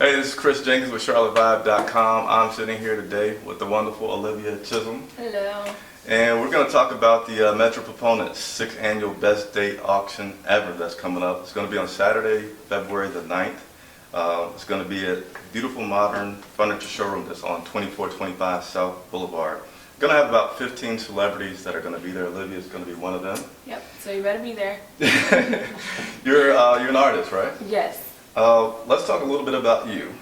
Hey, this is Chris Jenkins with CharlotteVibe.com. I'm sitting here today with the wonderful Olivia Chisholm. Hello. And we're going to talk about the Metro Proponent 6th Annual Best Date Auction Ever that's coming up. It's going to be on Saturday, February the 9th. It's going to be at beautiful modern furniture showroom that's on 2425 South Boulevard. Going to have about 15 celebrities that are going to be there. Olivia is going to be one of them. Yep, so you better be there. You're an artist, right? Yes. Let's talk a little bit about you.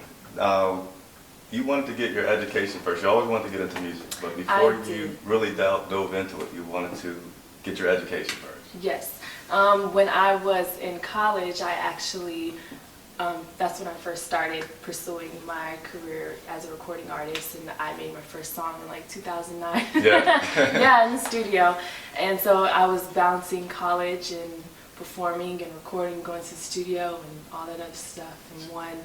You wanted to get your education first. You always wanted to get into music, but before you really dove into it, you wanted to get your education first. Yes. When I was in college, I actually, that's when I first started pursuing my career as a recording artist, and I made my first song in like 2009. Yeah. Yeah, in the studio. And so I was balancing college and performing and recording, going to the studio and all that other stuff in one.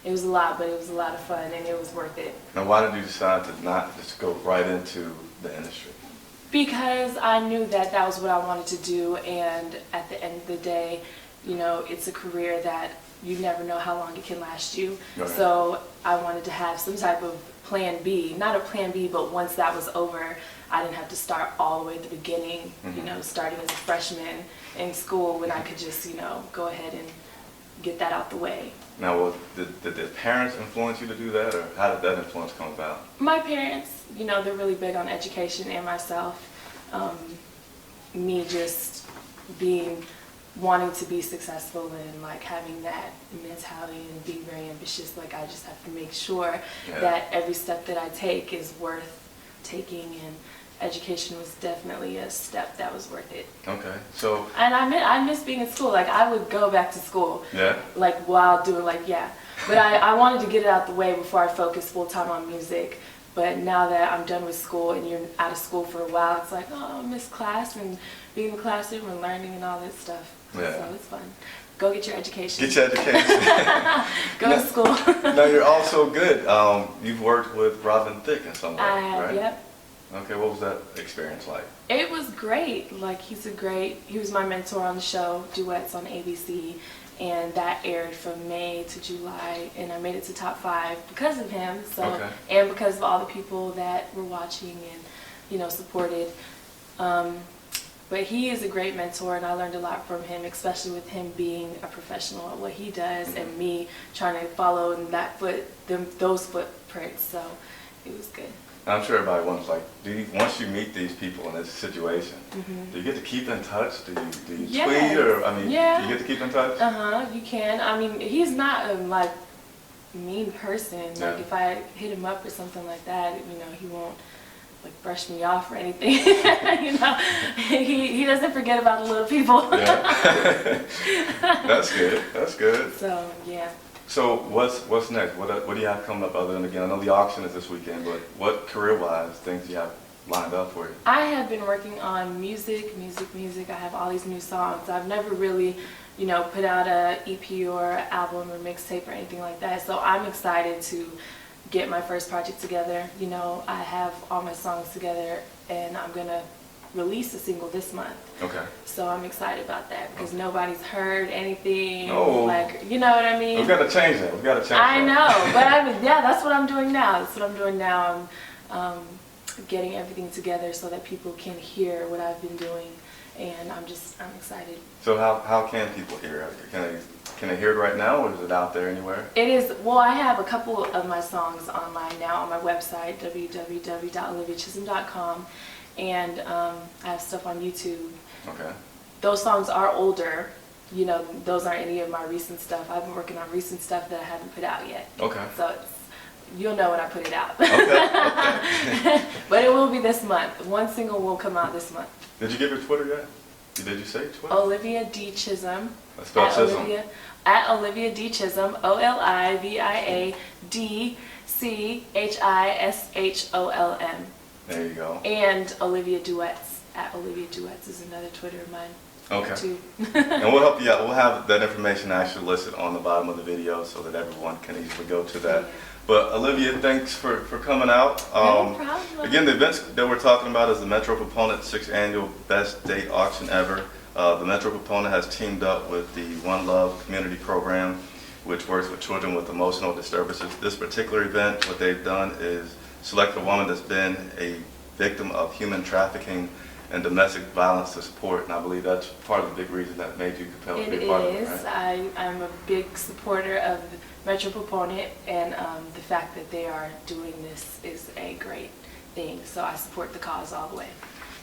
It was a lot, but it was a lot of fun and it was worth it. Now, why did you decide to not just go right into the industry? Because I knew that that was what I wanted to do, and at the end of the day, you know, it's a career that you never know how long it can last you. Right. So I wanted to have some type of plan B, not a plan B, but once that was over, I didn't have to start all the way at the beginning, you know, starting as a freshman in school, when I could just, you know, go ahead and get that out the way. Now, did the parents influence you to do that, or how did that influence come about? My parents, you know, they're really big on education, and myself. Me just wanting to be successful and like having that mentality and being very ambitious, like I just have to make sure that every step that I take is worth taking, and education was definitely a step that was worth it. Okay, so. And I miss being in school. Like I would go back to school. Yeah. Like while doing but I wanted to get it out the way before I focused full time on music. But now that I'm done with school and you're out of school for a while, it's like, oh, I miss class and being in the classroom and learning and all that stuff. Yeah. So it's fun. Go get your education. Get your education. Go to school. Now you're also good. You've worked with Robin Thicke in some way, I have, right? Yep. Okay, what was that experience like? It was great. Like he was my mentor on the show, Duets on ABC. And that aired from May to July, and I made it to top 5 because of him. So, and because of all the people that were watching and, you know, supported. But he is a great mentor, and I learned a lot from him, especially with him being a professional at what he does, and me trying to follow in those footprints. So, it was good. I'm sure everybody wants, like, once you meet these people in this situation, do you get to keep in touch? Do you tweet, or do you get to keep in touch? You can. I mean, he's not a mean person. Like if I hit him up or something like that, you know, he won't like brush me off or anything. You know, he doesn't forget about the little people. Yeah. That's good. That's good. So yeah. So what's next? What do you have coming up other than, again, I know the auction is this weekend, but what career-wise things do you have lined up for you? I have been working on music. I have all these new songs. I've never really, you know, put out a EP or album or mixtape or anything like that. So I'm excited to get my first project together. You know, I have all my songs together, and I'm gonna release a single this month. Okay. So I'm excited about that because nobody's heard anything. Oh. Like, you know what I mean? We've got to change that. I know, but I mean, yeah, that's what I'm doing now. I'm getting everything together so that people can hear what I've been doing, and I'm excited. So how can people hear it? Can they hear it right now, or is it out there anywhere? It is. Well, I have a couple of my songs online now on my website, www.oliviachisholm.com. And I have stuff on YouTube. Okay. Those songs are older. You know, those aren't any of my recent stuff. I've been working on recent stuff that I haven't put out yet. Okay. So you'll know when I put it out. Okay. But it will be this month. One single will come out this month. Did you give your Twitter yet? Did you say Twitter? Olivia D. Chisholm. Let's spell Chisholm. Olivia D. Chisholm. OLIVIADCHISHOLM. There you go. And Olivia Duets. Olivia Duets is another Twitter of mine. Okay. Too. And we'll help you out. We'll have that information actually listed on the bottom of the video so that everyone can easily go to that. But Olivia, thanks for coming out. No problem. Again, the events that we're talking about is the Metro Proponent 6th Annual Best Date Auction Ever. The Metro Proponent has teamed up with the One Love Community Program which works with children with emotional disturbances. This particular event, what they've done is select a woman that's been a victim of human trafficking and domestic violence to support, and I believe that's part of the big reason that made you compelled to be a part of it, right? I'm a big supporter of Metro Proponent, and the fact that they are doing this is a great thing, so I support the cause all the way.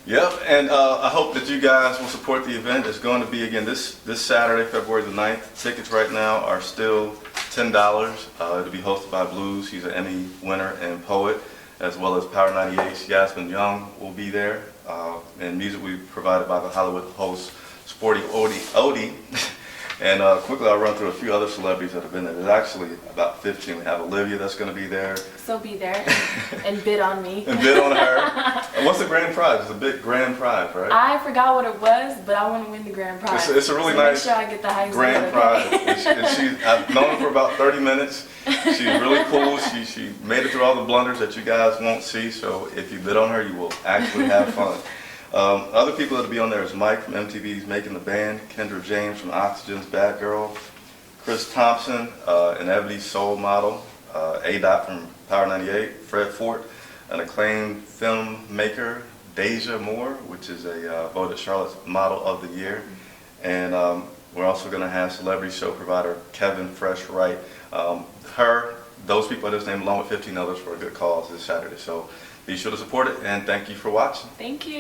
Yep, and I hope that you guys will support the event. It's going to be, again, this Saturday, February the 9th. Tickets right now are still $10. It'll be hosted by Blues. He's an Emmy winner and poet, as well as Power 98's Yasmin Young will be there. And music will be provided by the Hollywood host, Sporty Odie. And quickly, I'll run through a few other celebrities that have been there. There's actually about 15. We have Olivia that's going to be there. So be there and bid on me. And bid on her. And what's the grand prize? It's a big grand prize, right? I forgot what it was, but I want to win the grand prize. It's a really nice make sure I get the highest grand prize. I've known her for about 30 minutes. She's really cool. She made it through all the blunders that you guys won't see. So if you bid on her, you will actually have fun. Other people that'll be on there is Mike from MTV's Making the Band, Kendra James from Oxygen's Bad Girl, Chris Thompson, an Ebony Soul model, A-Dot from Power 98, Fred Fort, an acclaimed filmmaker, Deja Moore, which is a voted Charlotte's Model of the Year, and we're also going to have celebrity show provider Kevin Fresh Wright. Those people I just named along with 15 others for a good cause this Saturday. So be sure to support it, and thank you for watching. Thank you.